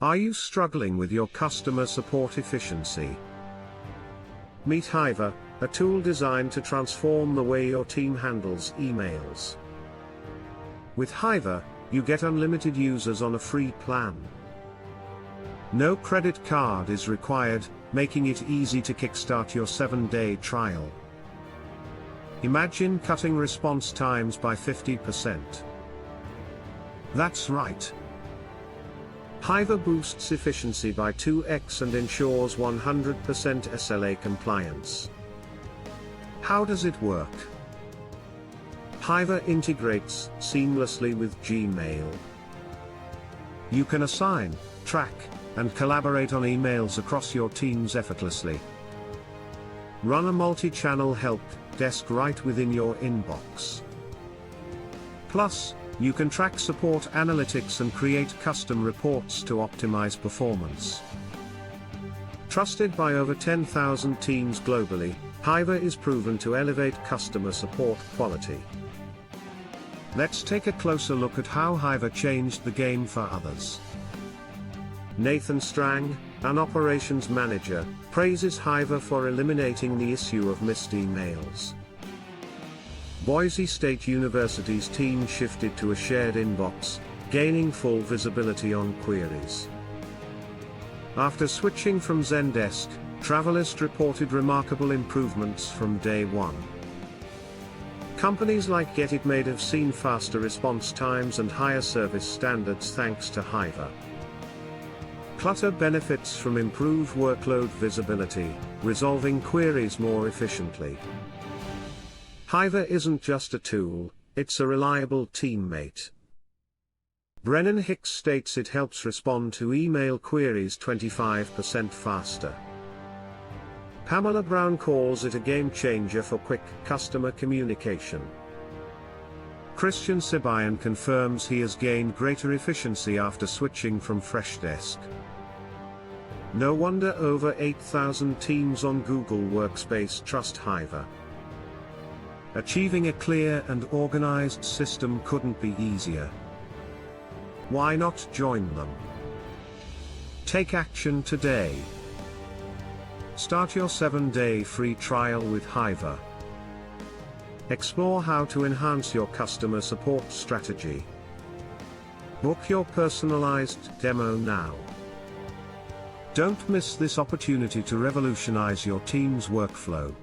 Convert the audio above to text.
Are you struggling with your customer support efficiency? Meet Hiver, a tool designed to transform the way your team handles emails. With Hiver, you get unlimited users on a free plan. No credit card is required, making it easy to kickstart your 7-day trial. Imagine cutting response times by 50%. That's right. Hiver boosts efficiency by 2x and ensures 100% SLA compliance. How does it work? Hiver integrates seamlessly with Gmail. You can assign, track, and collaborate on emails across your teams effortlessly. Run a multi-channel help desk right within your inbox. Plus, you can track support analytics and create custom reports to optimize performance. Trusted by over 10,000 teams globally, Hiver is proven to elevate customer support quality. Let's take a closer look at how Hiver changed the game for others. Nathan Strang, an operations manager, praises Hiver for eliminating the issue of missed emails. Boise State University's team shifted to a shared inbox, gaining full visibility on queries. After switching from Zendesk, Travelist reported remarkable improvements from day one. Companies like Get It Made have seen faster response times and higher service standards thanks to Hiver. Clutter benefits from improved workload visibility, resolving queries more efficiently. Hiver isn't just a tool, it's a reliable teammate. Brennan Hicks states it helps respond to email queries 25% faster. Pamela Brown calls it a game changer for quick customer communication. Christian Sibayan confirms he has gained greater efficiency after switching from Freshdesk. No wonder over 8,000 teams on Google Workspace trust Hiver. Achieving a clear and organized system couldn't be easier. Why not join them? Take action today. Start your 7-day free trial with Hiver. Explore how to enhance your customer support strategy. Book your personalized demo now. Don't miss this opportunity to revolutionize your team's workflow.